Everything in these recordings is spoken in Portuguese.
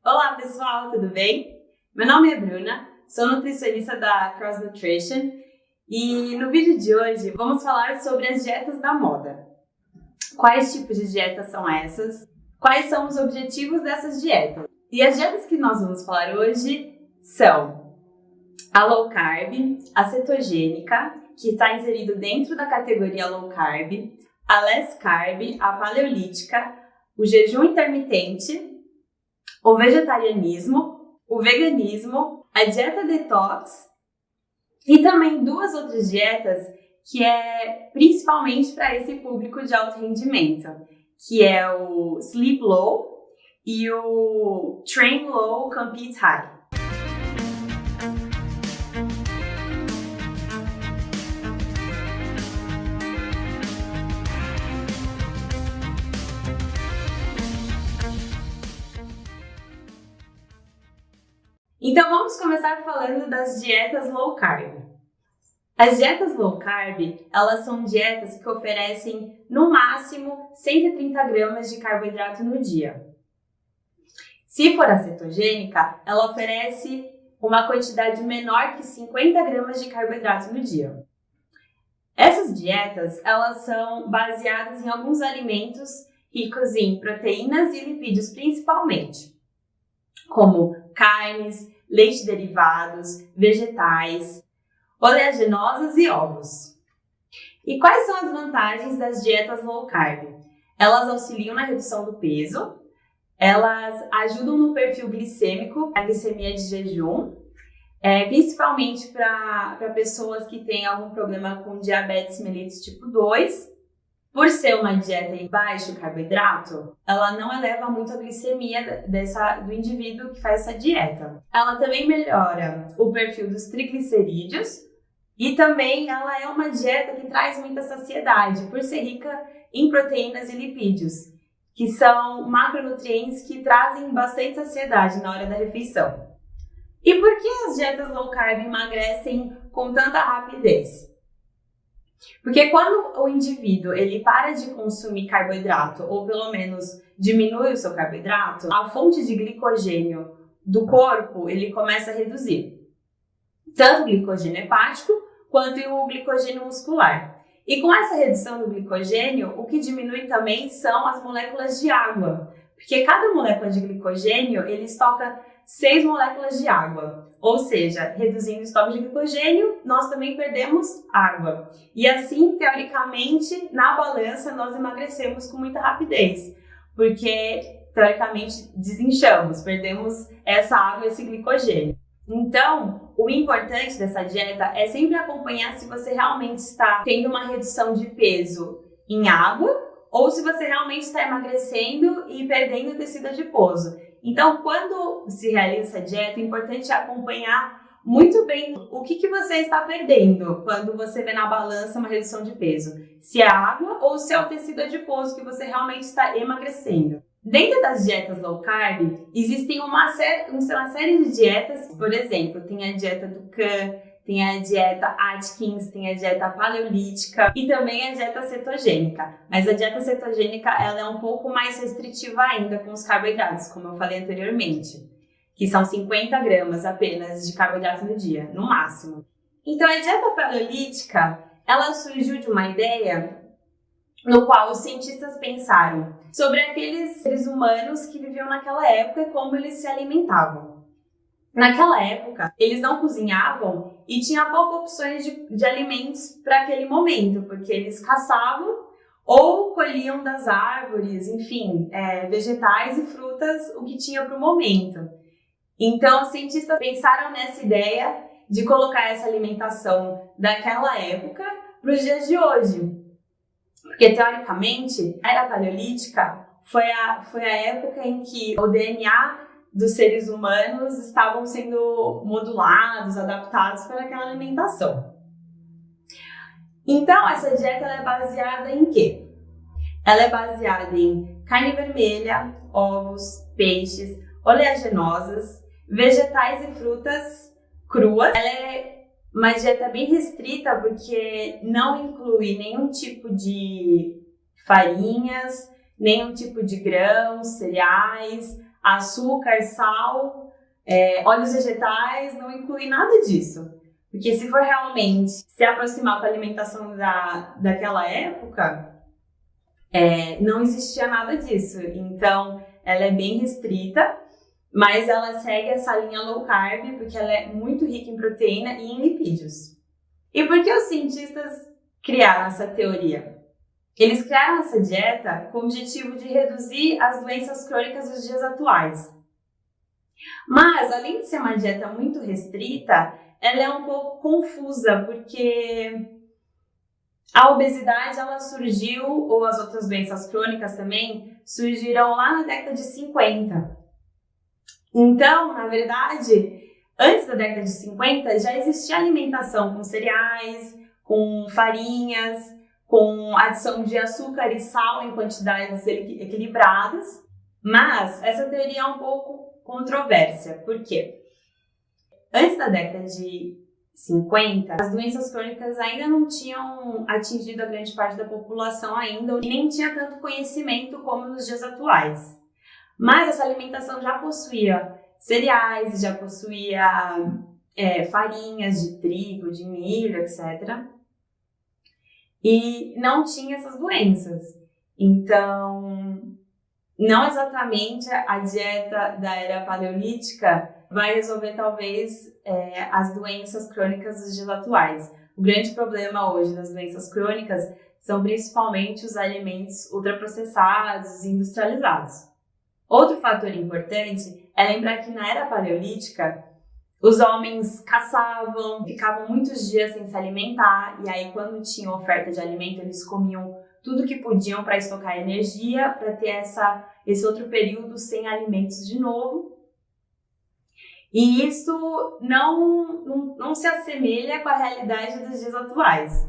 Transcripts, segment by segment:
Olá pessoal, tudo bem? Meu nome é Bruna, sou nutricionista da Cross Nutrition e no vídeo de hoje vamos falar sobre as dietas da moda. Quais tipos de dietas são essas? Quais são os objetivos dessas dietas? E as dietas que nós vamos falar hoje são a low carb, a cetogênica, que está inserido dentro da categoria low carb, a less carb, a paleolítica, o jejum intermitente, o vegetarianismo, o veganismo, a dieta detox e também duas outras dietas que é principalmente para esse público de alto rendimento, que é o Sleep Low e o Train Low, Compete High. Então vamos começar falando das dietas low carb. As dietas low carb, elas são dietas que oferecem no máximo 130 gramas de carboidrato no dia. Se for a cetogênica, ela oferece uma quantidade menor que 50 gramas de carboidrato no dia. Essas dietas, elas são baseadas em alguns alimentos ricos em proteínas e lipídios principalmente, como carnes, leite derivados, vegetais, oleaginosas e ovos. E quais são as vantagens das dietas low carb? Elas auxiliam na redução do peso, elas ajudam no perfil glicêmico, a glicemia de jejum, principalmente para pessoas que têm algum problema com diabetes mellitus tipo 2. Por ser uma dieta em baixo carboidrato, ela não eleva muito a glicemia do indivíduo que faz essa dieta. Ela também melhora o perfil dos triglicerídeos e também ela é uma dieta que traz muita saciedade, por ser rica em proteínas e lipídios, que são macronutrientes que trazem bastante saciedade na hora da refeição. E por que as dietas low carb emagrecem com tanta rapidez? Porque quando o indivíduo ele para de consumir carboidrato, ou pelo menos diminui o seu carboidrato, a fonte de glicogênio do corpo ele começa a reduzir. Tanto o glicogênio hepático, quanto o glicogênio muscular. E com essa redução do glicogênio, o que diminui também são as moléculas de água. Porque cada molécula de glicogênio, ele estoca 6 moléculas de água. Ou seja, reduzindo o estoque de glicogênio, nós também perdemos água. E assim, teoricamente, na balança, nós emagrecemos com muita rapidez. Porque, teoricamente, desinchamos, perdemos essa água, esse glicogênio. Então, o importante dessa dieta é sempre acompanhar se você realmente está tendo uma redução de peso em água ou se você realmente está emagrecendo e perdendo tecido adiposo. Então, quando se realiza essa dieta, é importante acompanhar muito bem o que você está perdendo quando você vê na balança uma redução de peso. Se é água ou se é o tecido adiposo que você realmente está emagrecendo. Dentro das dietas low carb, existem uma série de dietas. Por exemplo, tem a dieta do Kahn, tem a dieta Atkins, tem a dieta paleolítica e também a dieta cetogênica. Mas a dieta cetogênica ela é um pouco mais restritiva ainda com os carboidratos, como eu falei anteriormente, que são 50 gramas apenas de carboidrato no dia, no máximo. Então a dieta paleolítica, ela surgiu de uma ideia no qual os cientistas pensaram sobre aqueles seres humanos que viviam naquela época e como eles se alimentavam. Naquela época, eles não cozinhavam e tinha poucas opções de alimentos para aquele momento, porque eles caçavam ou colhiam das árvores, enfim, vegetais e frutas, o que tinha para o momento. Então, os cientistas pensaram nessa ideia de colocar essa alimentação daquela época para os dias de hoje. Porque, teoricamente, a era paleolítica foi a época em que o DNA dos seres humanos estavam sendo modulados, adaptados para aquela alimentação. Então, essa dieta ela é baseada em quê? Ela é baseada em carne vermelha, ovos, peixes, oleaginosas, vegetais e frutas cruas. Ela é uma dieta bem restrita porque não inclui nenhum tipo de farinhas, nenhum tipo de grãos, cereais, açúcar, sal, óleos vegetais, não inclui nada disso. Porque se for realmente se aproximar com a alimentação daquela época, não existia nada disso. Então, ela é bem restrita, mas ela segue essa linha low carb porque ela é muito rica em proteína e em lipídios. E por que os cientistas criaram essa teoria? Eles criaram essa dieta com o objetivo de reduzir as doenças crônicas dos dias atuais. Mas, além de ser uma dieta muito restrita, ela é um pouco confusa, porque a obesidade ela surgiu, ou as outras doenças crônicas também, surgiram lá na década de 50. Então, na verdade, antes da década de 50 já existia alimentação com cereais, com farinhas, com adição de açúcar e sal em quantidades equilibradas. Mas essa teoria é um pouco controversa. Por quê? Antes da década de 50, as doenças crônicas ainda não tinham atingido a grande parte da população ainda, e nem tinha tanto conhecimento como nos dias atuais. Mas essa alimentação já possuía cereais, já possuía farinhas de trigo, de milho, etc. E não tinha essas doenças. Então, não exatamente a dieta da era paleolítica vai resolver talvez as doenças crônicas dos dias atuais. O grande problema hoje das doenças crônicas são principalmente os alimentos ultraprocessados e industrializados. Outro fator importante é lembrar que na era paleolítica os homens caçavam, ficavam muitos dias sem se alimentar, e aí quando tinham oferta de alimento eles comiam tudo que podiam para estocar energia, para ter esse outro período sem alimentos de novo. E isso não se assemelha com a realidade dos dias atuais.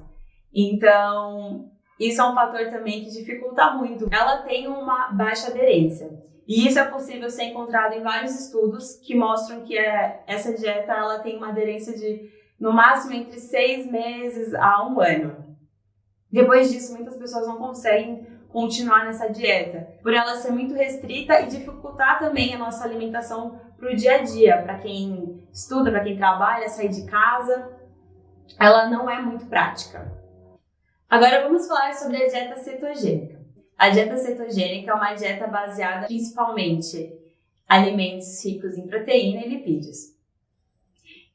Então, isso é um fator também que dificulta muito. Ela tem uma baixa aderência. E isso é possível ser encontrado em vários estudos que mostram que essa dieta ela tem uma aderência de, no máximo, entre 6 meses a 1 ano. Depois disso, muitas pessoas não conseguem continuar nessa dieta, por ela ser muito restrita e dificultar também a nossa alimentação para o dia a dia. Para quem estuda, para quem trabalha, sair de casa, ela não é muito prática. Agora vamos falar sobre a dieta cetogênica. A dieta cetogênica é uma dieta baseada principalmente em alimentos ricos em proteína e lipídios.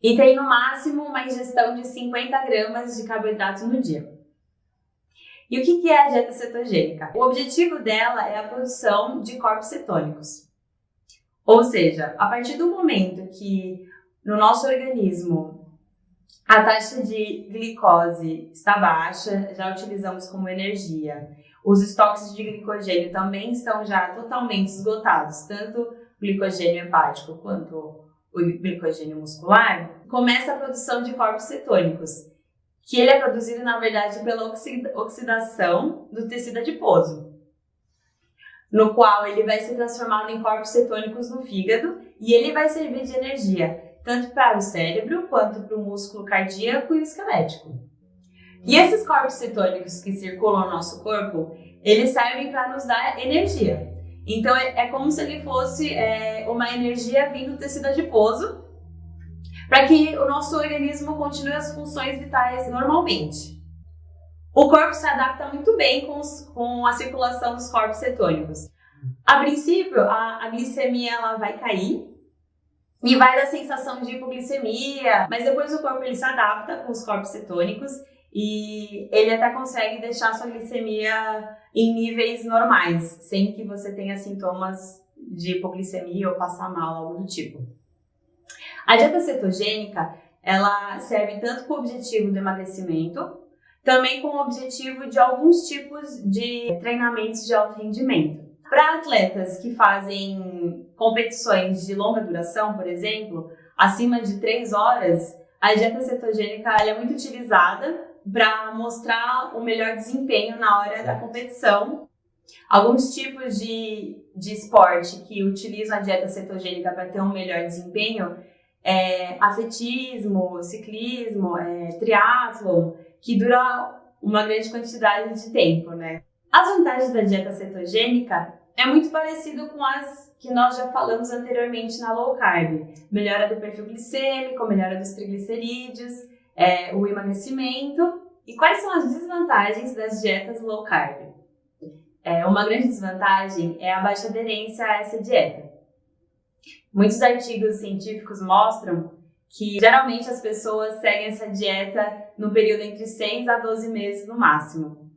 E tem no máximo uma ingestão de 50 gramas de carboidrato no dia. E o que é a dieta cetogênica? O objetivo dela é a produção de corpos cetônicos. Ou seja, a partir do momento que no nosso organismo a taxa de glicose está baixa, já utilizamos como energia. Os estoques de glicogênio também estão já totalmente esgotados, tanto o glicogênio hepático quanto o glicogênio muscular. Começa a produção de corpos cetônicos, que ele é produzido, na verdade, pela oxidação do tecido adiposo, no qual ele vai ser transformado em corpos cetônicos no fígado e ele vai servir de energia, tanto para o cérebro quanto para o músculo cardíaco e o esquelético. E esses corpos cetônicos que circulam no nosso corpo, eles servem para nos dar energia. Então é como se ele fosse uma energia vindo do tecido adiposo, para que o nosso organismo continue as funções vitais normalmente. O corpo se adapta muito bem com a circulação dos corpos cetônicos. A princípio, a glicemia ela vai cair e vai dar sensação de hipoglicemia, mas depois o corpo ele se adapta com os corpos cetônicos e ele até consegue deixar a sua glicemia em níveis normais, sem que você tenha sintomas de hipoglicemia ou passar mal, algo do tipo. A dieta cetogênica, ela serve tanto com o objetivo do emagrecimento, também com o objetivo de alguns tipos de treinamentos de alto rendimento. Para atletas que fazem competições de longa duração, por exemplo, acima de 3 horas, a dieta cetogênica ela é muito utilizada para mostrar o melhor desempenho na hora da competição. Alguns tipos de esporte que utilizam a dieta cetogênica para ter um melhor desempenho é atletismo, ciclismo, triatlon, que dura uma grande quantidade de tempo, né? As vantagens da dieta cetogênica é muito parecido com as que nós já falamos anteriormente na low carb. Melhora do perfil glicêmico, melhora dos triglicerídeos, o emagrecimento. E quais são as desvantagens das dietas low carb? Uma grande desvantagem é a baixa aderência a essa dieta. Muitos artigos científicos mostram que geralmente as pessoas seguem essa dieta no período entre 6 a 12 meses no máximo.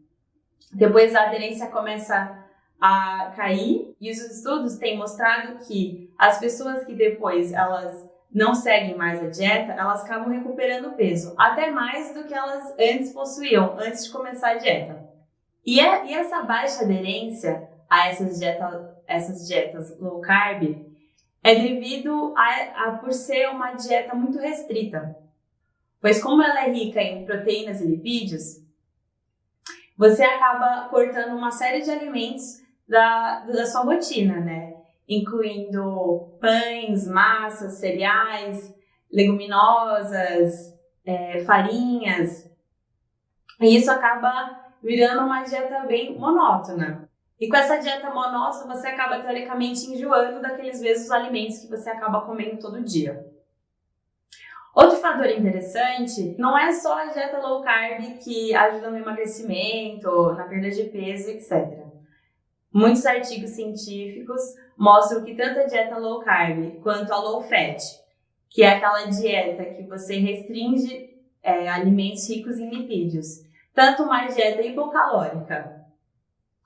Depois a aderência começa a cair e os estudos têm mostrado que as pessoas que depois elas não seguem mais a dieta, elas acabam recuperando peso, até mais do que elas antes possuíam, antes de começar a dieta. E essa baixa aderência a essas dietas low carb é devido por ser uma dieta muito restrita. Pois como ela é rica em proteínas e lipídios, você acaba cortando uma série de alimentos da sua rotina, né? Incluindo pães, massas, cereais, leguminosas, farinhas. E isso acaba virando uma dieta bem monótona. E com essa dieta monótona, você acaba teoricamente enjoando daqueles mesmos alimentos que você acaba comendo todo dia. Outro fator interessante, não é só a dieta low carb que ajuda no emagrecimento, na perda de peso, etc. Muitos artigos científicos mostram que tanto a dieta low carb quanto a low fat, que é aquela dieta que você restringe alimentos ricos em lipídios, tanto uma dieta hipocalórica,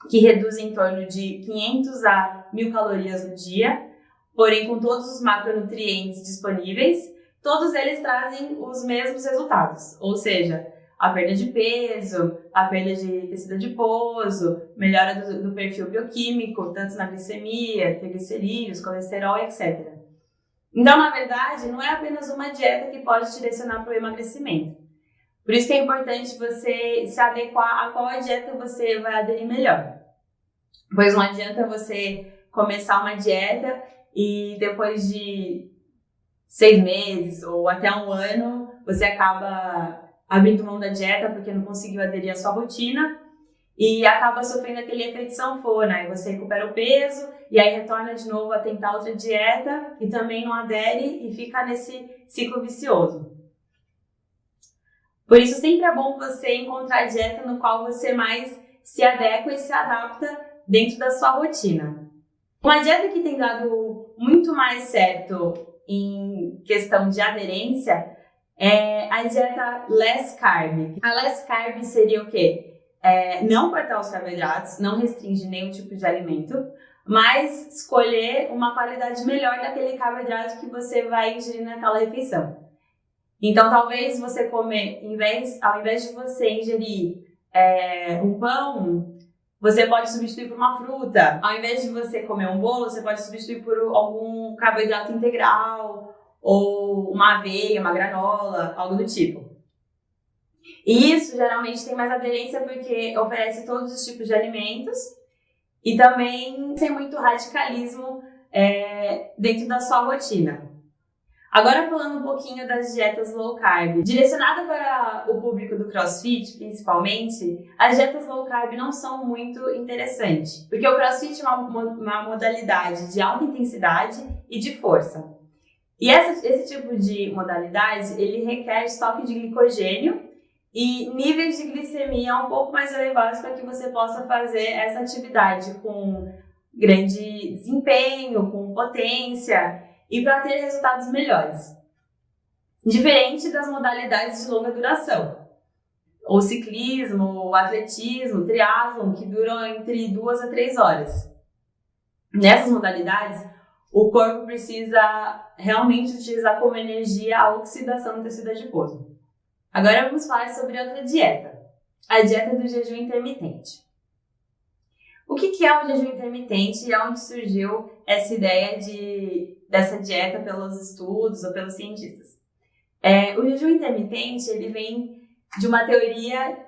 que reduz em torno de 500 a 1000 calorias no dia, porém com todos os macronutrientes disponíveis, todos eles trazem os mesmos resultados, ou seja, a perda de peso, a perda de tecido adiposo, melhora do perfil bioquímico, tanto na glicemia, triglicerídeos, colesterol, etc. Então, na verdade, não é apenas uma dieta que pode te direcionar para o emagrecimento. Por isso que é importante você se adequar a qual dieta você vai aderir melhor. Pois não adianta você começar uma dieta e depois de 6 meses ou até 1 ano, você acaba abrindo mão da dieta porque não conseguiu aderir à sua rotina e acaba sofrendo aquele efeito sanfona. Aí você recupera o peso e aí retorna de novo a tentar outra dieta e também não adere e fica nesse ciclo vicioso. Por isso sempre é bom você encontrar a dieta no qual você mais se adequa e se adapta dentro da sua rotina. Uma dieta que tem dado muito mais certo em questão de aderência é a dieta less carb. A less carb seria o quê? Não cortar os carboidratos, não restringir nenhum tipo de alimento, mas escolher uma qualidade melhor daquele carboidrato que você vai ingerir naquela refeição. Então, talvez você comer, ao invés de você ingerir um pão, você pode substituir por uma fruta. Ao invés de você comer um bolo, você pode substituir por algum carboidrato integral, ou uma aveia, uma granola, algo do tipo. E isso geralmente tem mais aderência porque oferece todos os tipos de alimentos e também sem muito radicalismo dentro da sua rotina. Agora falando um pouquinho das dietas low carb. Direcionada para o público do CrossFit, principalmente, as dietas low carb não são muito interessantes, porque o CrossFit é uma modalidade de alta intensidade e de força. E esse tipo de modalidade, ele requer estoque de glicogênio e níveis de glicemia um pouco mais elevados para que você possa fazer essa atividade com grande desempenho, com potência e para ter resultados melhores. Diferente das modalidades de longa duração, ou ciclismo, ou atletismo, triatlon, que duram entre 2 a 3 horas. Nessas modalidades, o corpo precisa realmente utilizar como energia a oxidação do tecido adiposo. Agora vamos falar sobre outra dieta, a dieta do jejum intermitente. O que é o jejum intermitente e onde surgiu essa ideia dessa dieta pelos estudos ou pelos cientistas? O jejum intermitente ele vem de uma teoria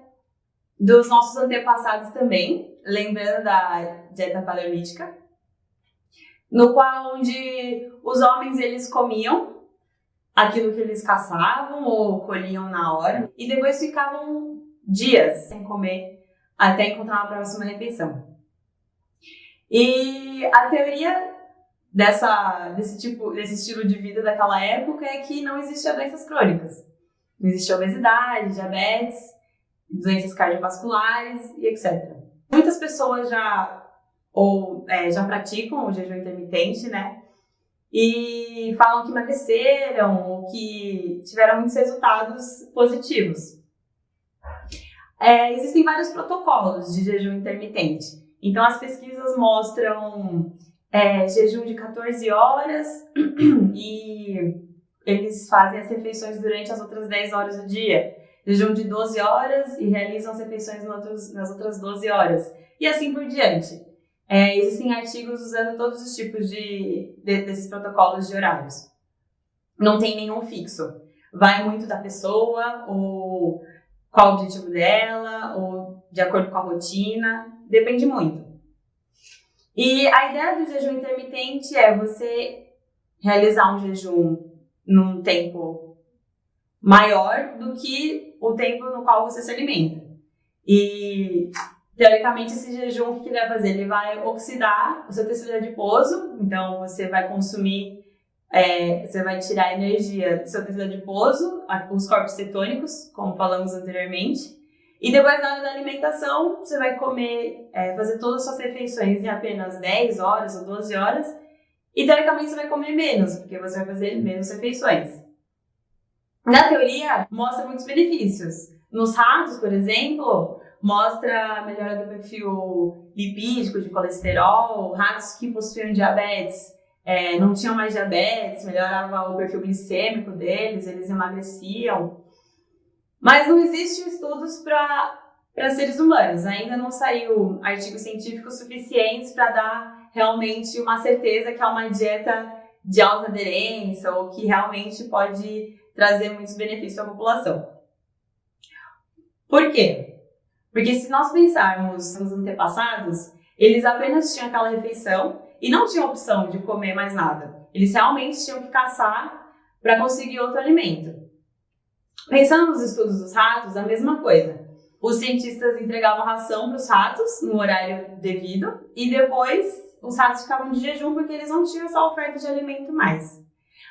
dos nossos antepassados também, lembrando da dieta paleolítica, no qual onde os homens eles comiam aquilo que eles caçavam ou colhiam na hora e depois ficavam dias sem comer até encontrar uma próxima refeição. E a teoria desse estilo de vida daquela época é que não existia doenças crônicas. Não existia obesidade, diabetes, doenças cardiovasculares e etc. Muitas pessoas já praticam o jejum intermitente, né? E falam que emagreceram ou que tiveram muitos resultados positivos. Existem vários protocolos de jejum intermitente. Então, as pesquisas mostram jejum de 14 horas e eles fazem as refeições durante as outras 10 horas do dia. Jejum de 12 horas e realizam as refeições nas outras 12 horas. E assim por diante. Existem artigos usando todos os tipos desses protocolos de horários. Não tem nenhum fixo. Vai muito da pessoa, ou qual o objetivo dela, ou de acordo com a rotina. Depende muito. E a ideia do jejum intermitente é você realizar um jejum num tempo maior do que o tempo no qual você se alimenta. E, teoricamente, esse jejum, o que ele vai fazer? Ele vai oxidar o seu tecido adiposo, então você vai consumir, você vai tirar a energia do seu tecido adiposo, os corpos cetônicos, como falamos anteriormente, e depois na hora da alimentação, você vai comer, fazer todas as suas refeições em apenas 10 horas ou 12 horas, e teoricamente você vai comer menos, porque você vai fazer menos refeições. Na teoria, mostra muitos benefícios. Nos ratos, por exemplo, mostra a melhora do perfil lipídico, de colesterol, ratos que possuíam diabetes, não tinham mais diabetes, melhorava o perfil glicêmico deles, eles emagreciam. Mas não existem estudos para seres humanos, ainda não saiu artigos científicos suficientes para dar realmente uma certeza que é uma dieta de alta aderência ou que realmente pode trazer muitos benefícios à população. Por quê? Porque se nós pensarmos nos antepassados, eles apenas tinham aquela refeição e não tinham opção de comer mais nada. Eles realmente tinham que caçar para conseguir outro alimento. Pensando nos estudos dos ratos, a mesma coisa. Os cientistas entregavam ração para os ratos no horário devido e depois os ratos ficavam de jejum porque eles não tinham essa oferta de alimento mais.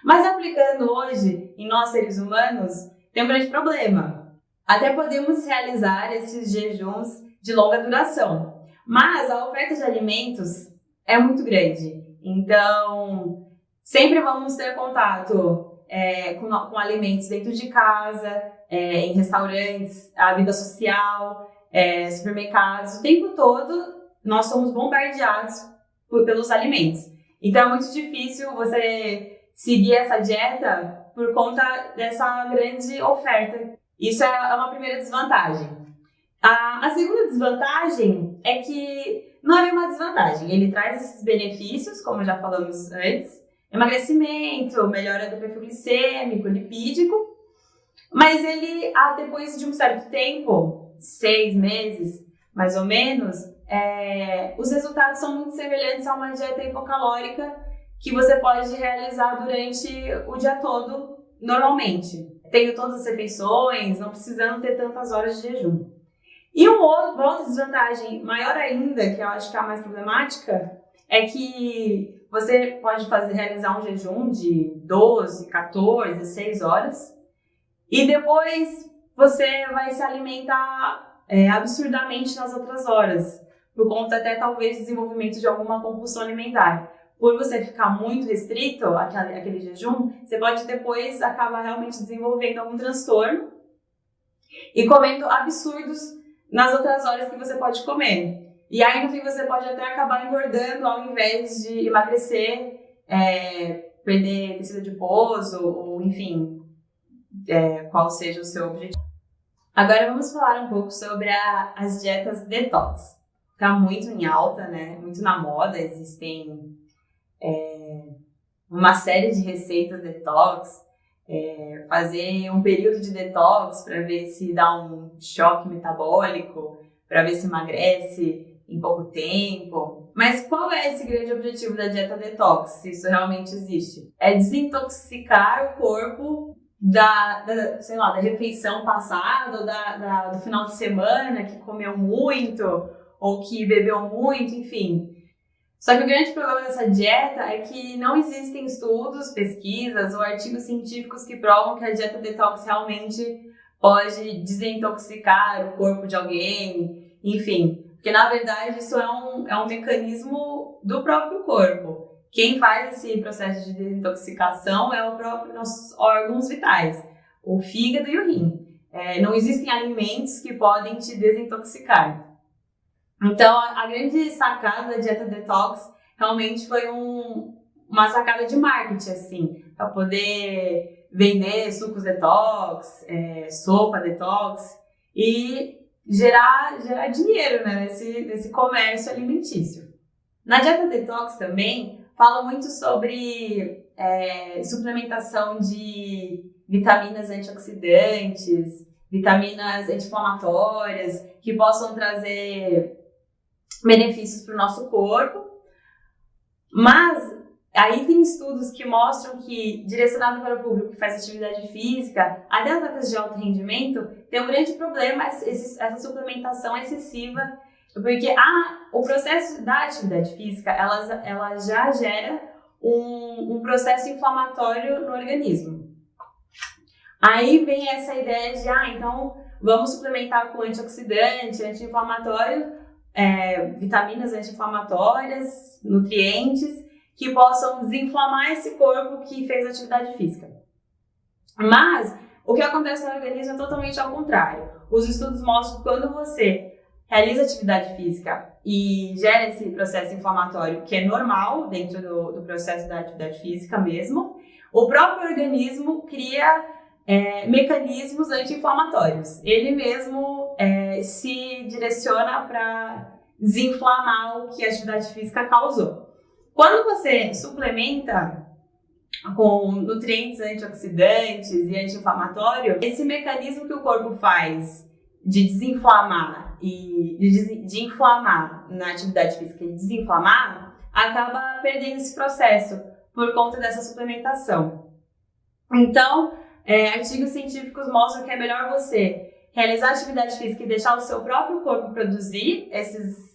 Mas aplicando hoje em nós seres humanos, tem um grande problema. Até podemos realizar esses jejuns de longa duração, mas a oferta de alimentos é muito grande. Então, sempre vamos ter contato com alimentos dentro de casa, em restaurantes, a vida social, supermercados. O tempo todo nós somos bombardeados pelos alimentos. Então é muito difícil você seguir essa dieta por conta dessa grande oferta. Isso é uma primeira desvantagem. A segunda desvantagem é que não é bem uma desvantagem. Ele traz esses benefícios, como já falamos antes, emagrecimento, melhora do perfil glicêmico, lipídico, mas ele, depois de um certo tempo, 6 meses, mais ou menos, os resultados são muito semelhantes a uma dieta hipocalórica que você pode realizar durante o dia todo, normalmente. Tendo todas as refeições, não precisando ter tantas horas de jejum. E uma outra desvantagem maior ainda, que eu acho que é a mais problemática, é que você pode realizar um jejum de 12, 14, 16 horas e depois você vai se alimentar absurdamente nas outras horas, por conta até talvez desenvolvimento de alguma compulsão alimentar. Por você ficar muito restrito àquele jejum, você pode depois acabar realmente desenvolvendo algum transtorno e comendo absurdos nas outras horas que você pode comer. E aí, no fim, você pode até acabar engordando ao invés de emagrecer, perder tecido adiposo, ou enfim, qual seja o seu objetivo. Agora vamos falar um pouco sobre as dietas detox. Está muito em alta, né? Muito na moda, existem uma série de receitas detox, fazer um período de detox para ver se dá um choque metabólico, para ver se emagrece em pouco tempo. Mas qual é esse grande objetivo da dieta detox, se isso realmente existe? É desintoxicar o corpo da refeição passada, ou do final de semana que comeu muito, ou que bebeu muito, enfim. Só que o grande problema dessa dieta é que não existem estudos, pesquisas ou artigos científicos que provam que a dieta detox realmente pode desintoxicar o corpo de alguém, enfim. Porque, na verdade, isso é um mecanismo do próprio corpo. Quem faz esse processo de desintoxicação é o próprio nossos órgãos vitais, o fígado e o rim. Não existem alimentos que podem te desintoxicar. Então, a grande sacada da dieta detox realmente foi uma sacada de marketing, assim, para poder vender sucos detox, sopa detox e gerar dinheiro, né, nesse comércio alimentício. Na dieta detox também fala muito sobre suplementação de vitaminas antioxidantes, vitaminas anti-inflamatórias que possam trazer benefícios para o nosso corpo, mas aí tem estudos que mostram que, direcionado para o público que faz atividade física, até atletas de alto rendimento, tem um grande problema essa suplementação excessiva, porque o processo da atividade física, ela já gera um processo inflamatório no organismo. Aí vem essa ideia de, então vamos suplementar com antioxidante, anti-inflamatório, vitaminas anti-inflamatórias, nutrientes, que possam desinflamar esse corpo que fez atividade física. Mas o que acontece no organismo é totalmente ao contrário. Os estudos mostram que quando você realiza atividade física e gera esse processo inflamatório, que é normal dentro do processo da atividade física mesmo, o próprio organismo cria mecanismos anti-inflamatórios. Ele mesmo se direciona para desinflamar o que a atividade física causou. Quando você suplementa com nutrientes antioxidantes e anti-inflamatório, esse mecanismo que o corpo faz de desinflamar e de inflamar na atividade física e desinflamar, acaba perdendo esse processo por conta dessa suplementação. Então, artigos científicos mostram que é melhor você realizar atividade física e deixar o seu próprio corpo produzir esses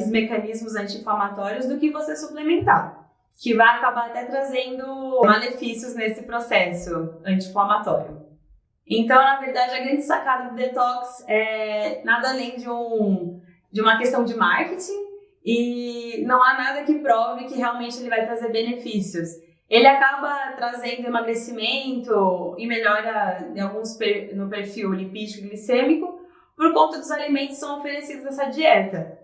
mecanismos anti-inflamatórios do que você suplementar, que vai acabar até trazendo malefícios nesse processo anti-inflamatório. Então, na verdade, a grande sacada do detox é nada além de uma questão de marketing e não há nada que prove que realmente ele vai trazer benefícios. Ele acaba trazendo emagrecimento e melhora no perfil lipídico e glicêmico por conta dos alimentos que são oferecidos nessa dieta,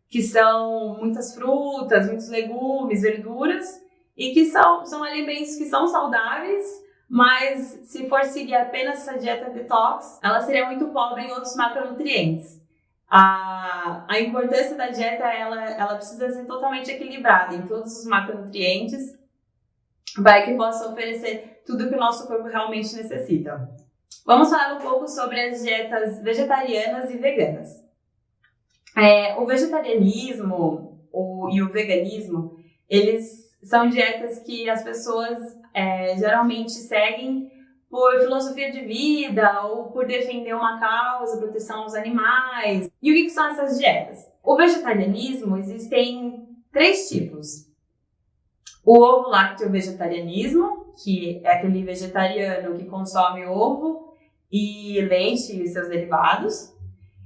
que são muitas frutas, muitos legumes, verduras, e que são alimentos que são saudáveis, mas se for seguir apenas essa dieta detox, ela seria muito pobre em outros macronutrientes. A importância da dieta, ela precisa ser totalmente equilibrada em todos os macronutrientes, para que possa oferecer tudo que o nosso corpo realmente necessita. Vamos falar um pouco sobre as dietas vegetarianas e veganas. O vegetarianismo e o veganismo, eles são dietas que as pessoas geralmente seguem por filosofia de vida ou por defender uma causa, proteção aos animais. E o que são essas dietas? O vegetarianismo, existem 3 tipos. O ovo-lácteo vegetarianismo, que é aquele vegetariano que consome ovo e leite e seus derivados.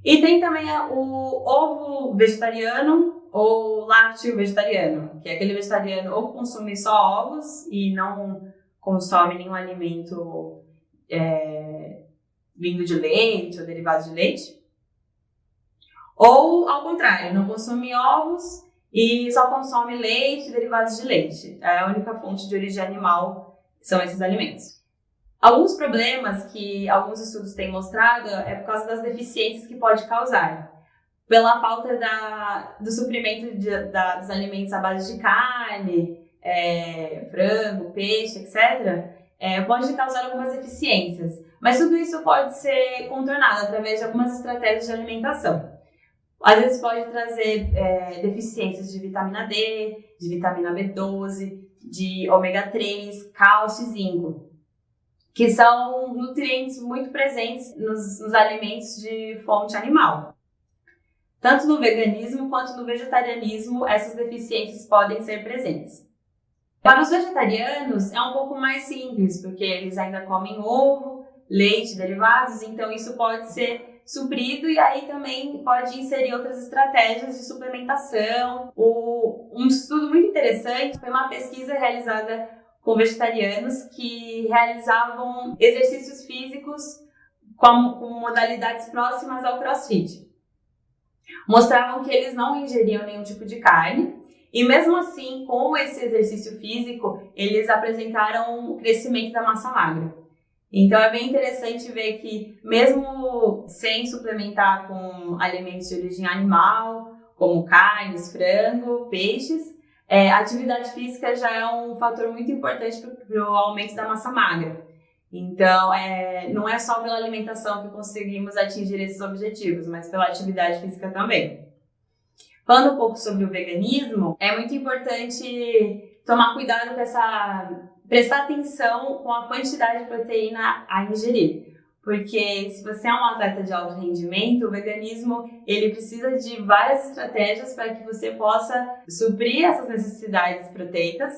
E tem também o ovo vegetariano ou lácteo vegetariano, que é aquele vegetariano ou consome só ovos e não consome nenhum alimento vindo de leite ou derivados de leite. Ou, ao contrário, não consome ovos e só consome leite e derivados de leite. A única fonte de origem animal são esses alimentos. Alguns problemas que alguns estudos têm mostrado é por causa das deficiências que pode causar. Pela falta do suprimento dos alimentos à base de carne, frango, peixe, etc., pode causar algumas deficiências. Mas tudo isso pode ser contornado através de algumas estratégias de alimentação. Às vezes pode trazer deficiências de vitamina D, de vitamina B12, de ômega 3, cálcio e zinco, que são nutrientes muito presentes nos alimentos de fonte animal. Tanto no veganismo quanto no vegetarianismo, essas deficiências podem ser presentes. Para os vegetarianos, é um pouco mais simples, porque eles ainda comem ovo, leite, derivados, então isso pode ser suprido e aí também pode inserir outras estratégias de suplementação. Um estudo muito interessante foi uma pesquisa realizada com vegetarianos que realizavam exercícios físicos com modalidades próximas ao CrossFit. Mostravam que eles não ingeriam nenhum tipo de carne e mesmo assim, com esse exercício físico, eles apresentaram um crescimento da massa magra. Então é bem interessante ver que mesmo sem suplementar com alimentos de origem animal, como carnes, frango, peixes, a atividade física já é um fator muito importante para o aumento da massa magra. Então, não é só pela alimentação que conseguimos atingir esses objetivos, mas pela atividade física também. Falando um pouco sobre o veganismo, é muito importante tomar cuidado com prestar atenção com a quantidade de proteína a ingerir. Porque se você é um atleta de alto rendimento, o veganismo ele precisa de várias estratégias para que você possa suprir essas necessidades proteicas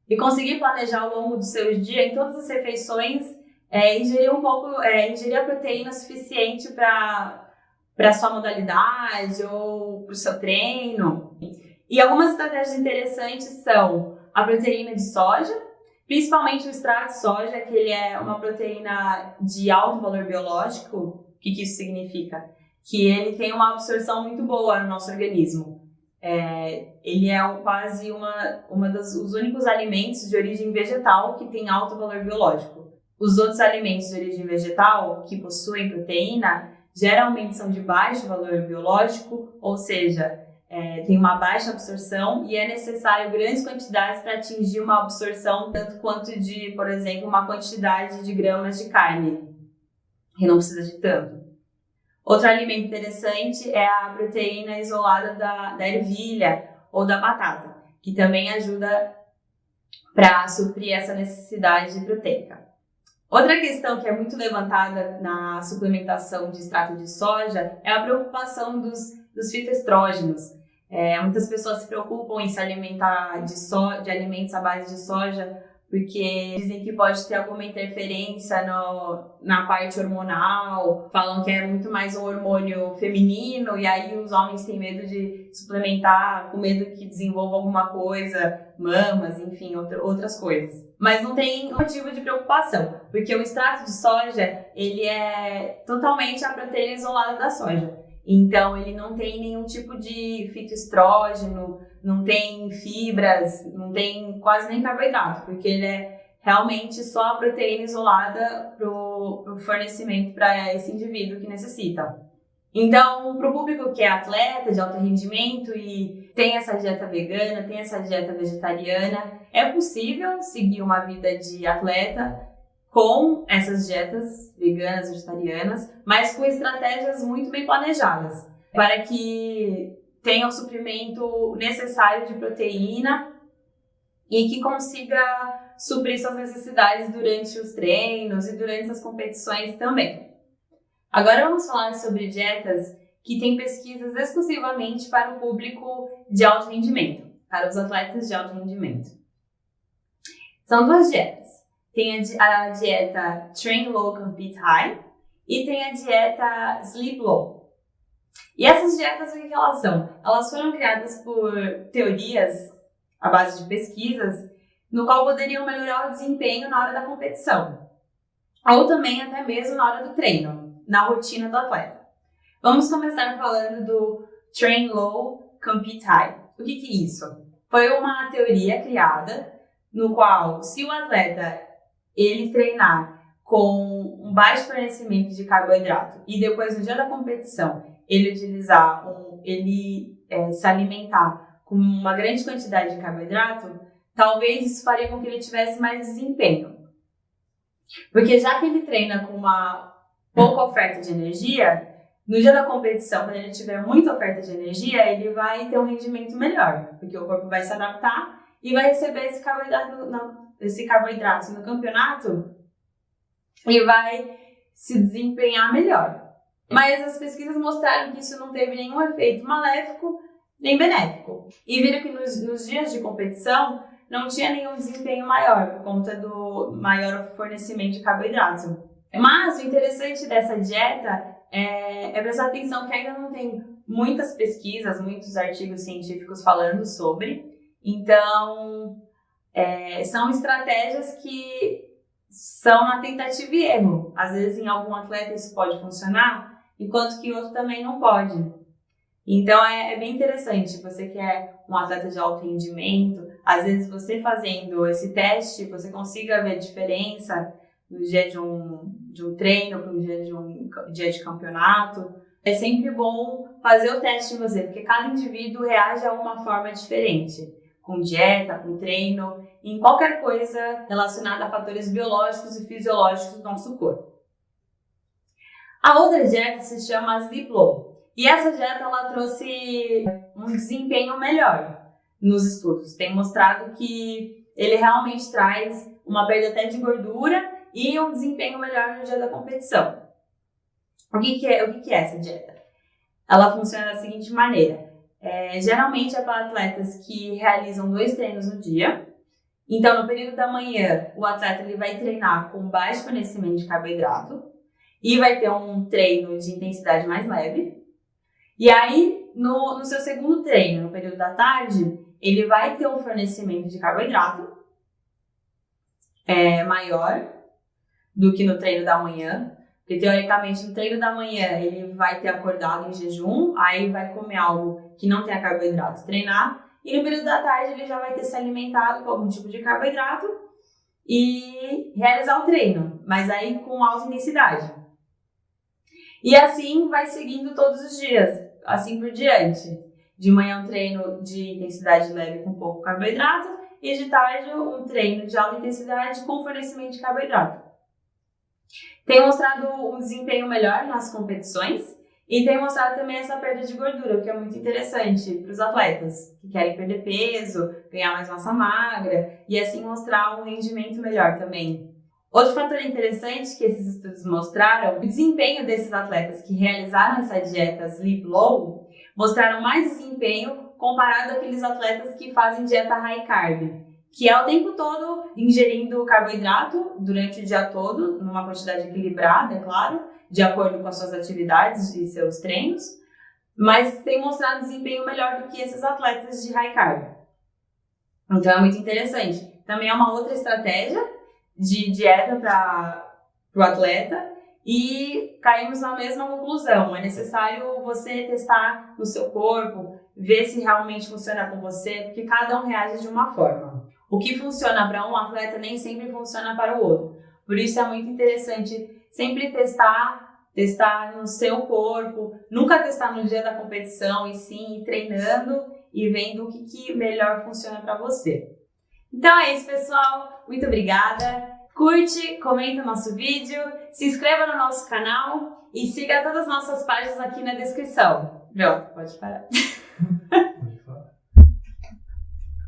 e conseguir planejar ao longo do seu dia, em todas as refeições, ingerir a proteína suficiente para sua modalidade ou para o seu treino. E algumas estratégias interessantes são a proteína de soja, principalmente o extrato de soja, que ele é uma proteína de alto valor biológico. O que isso significa? Que ele tem uma absorção muito boa no nosso organismo. Ele é quase os únicos alimentos de origem vegetal que tem alto valor biológico. Os outros alimentos de origem vegetal que possuem proteína geralmente são de baixo valor biológico, ou seja, tem uma baixa absorção e é necessário grandes quantidades para atingir uma absorção tanto quanto de, por exemplo, uma quantidade de gramas de carne, que não precisa de tanto. Outro alimento interessante é a proteína isolada da ervilha ou da batata, que também ajuda para suprir essa necessidade proteica. Outra questão que é muito levantada na suplementação de extrato de soja é a preocupação dos fitoestrógenos. Muitas pessoas se preocupam em se alimentar de alimentos à base de soja porque dizem que pode ter alguma interferência na parte hormonal, falam que é muito mais um hormônio feminino e aí os homens têm medo de suplementar, com medo que desenvolva alguma coisa, mamas, enfim, outras coisas. Mas não tem motivo de preocupação, porque o extrato de soja, ele é totalmente a proteína isolada da soja. Então, ele não tem nenhum tipo de fitoestrógeno, não tem fibras, não tem quase nem carboidrato, porque ele é realmente só a proteína isolada para o fornecimento para esse indivíduo que necessita. Então, para o público que é atleta de alto rendimento e tem essa dieta vegana, tem essa dieta vegetariana, é possível seguir uma vida de atleta com essas dietas veganas, vegetarianas, mas com estratégias muito bem planejadas, para que tenha o suprimento necessário de proteína e que consiga suprir suas necessidades durante os treinos e durante as competições também. Agora vamos falar sobre dietas que têm pesquisas exclusivamente para o público de alto rendimento, para os atletas de alto rendimento. São duas dietas. Tem a dieta Train Low, Compete High e tem a dieta Sleep Low. E essas dietas, o que elas são? Elas foram criadas por teorias à base de pesquisas no qual poderiam melhorar o desempenho na hora da competição ou também até mesmo na hora do treino, na rotina do atleta. Vamos começar falando do Train Low, Compete High. O que é isso? Foi uma teoria criada no qual, se o atleta ele treinar com um baixo fornecimento de carboidrato e depois no dia da competição ele se alimentar com uma grande quantidade de carboidrato, talvez isso faria com que ele tivesse mais desempenho. Porque já que ele treina com uma pouca oferta de energia, no dia da competição, quando ele tiver muita oferta de energia, ele vai ter um rendimento melhor, porque o corpo vai se adaptar e vai receber esse carboidrato no campeonato e vai se desempenhar melhor. Mas as pesquisas mostraram que isso não teve nenhum efeito maléfico nem benéfico. E viram que nos dias de competição não tinha nenhum desempenho maior, por conta do maior fornecimento de carboidrato. Mas o interessante dessa dieta é prestar atenção que ainda não tem muitas pesquisas, muitos artigos científicos falando sobre. Então, são estratégias que são na tentativa e erro. Às vezes, em algum atleta isso pode funcionar, enquanto que outro também não pode. Então, é bem interessante. Você que é um atleta de alto rendimento, às vezes você fazendo esse teste, você consiga ver a diferença no dia de um treino para um dia de um dia de campeonato. É sempre bom fazer o teste em você, porque cada indivíduo reage a uma forma diferente. Com dieta, com treino, em qualquer coisa relacionada a fatores biológicos e fisiológicos do nosso corpo. A outra dieta se chama Sleep Low. E essa dieta ela trouxe um desempenho melhor nos estudos. Tem mostrado que ele realmente traz uma perda até de gordura e um desempenho melhor no dia da competição. O que é essa dieta? Ela funciona da seguinte maneira. Geralmente é para atletas que realizam 2 treinos no dia. Então, no período da manhã, o atleta ele vai treinar com baixo fornecimento de carboidrato e vai ter um treino de intensidade mais leve. E aí, no seu segundo treino, no período da tarde, ele vai ter um fornecimento de carboidrato maior do que no treino da manhã. Porque, teoricamente, no treino da manhã, ele vai ter acordado em jejum, aí vai comer algo que não tenha carboidrato, treinar. E no período da tarde, ele já vai ter se alimentado com algum tipo de carboidrato e realizar o treino, mas aí com alta intensidade. E assim vai seguindo todos os dias, assim por diante. De manhã um treino de intensidade leve com pouco carboidrato e de tarde um treino de alta intensidade com fornecimento de carboidrato. Tem mostrado um desempenho melhor nas competições e tem mostrado também essa perda de gordura, o que é muito interessante para os atletas que querem perder peso, ganhar mais massa magra e assim mostrar um rendimento melhor também. Outro fator interessante que esses estudos mostraram, o desempenho desses atletas que realizaram essa dieta Sleep Low mostraram mais desempenho comparado àqueles atletas que fazem dieta High Carb, que é o tempo todo ingerindo carboidrato durante o dia todo, numa quantidade equilibrada, é claro, de acordo com as suas atividades e seus treinos, mas tem mostrado desempenho melhor do que esses atletas de High Carb. Então é muito interessante. Também é uma outra estratégia de dieta para o atleta e caímos na mesma conclusão. É necessário você testar no seu corpo, ver se realmente funciona com você, porque cada um reage de uma forma. O que funciona para um atleta nem sempre funciona para o outro. Por isso é muito interessante sempre testar no seu corpo, nunca testar no dia da competição, e sim ir treinando e vendo o que melhor funciona para você. Então é isso, pessoal. Muito obrigada. Curte, comenta o nosso vídeo, se inscreva no nosso canal e siga todas as nossas páginas aqui na descrição. Pronto, pode parar.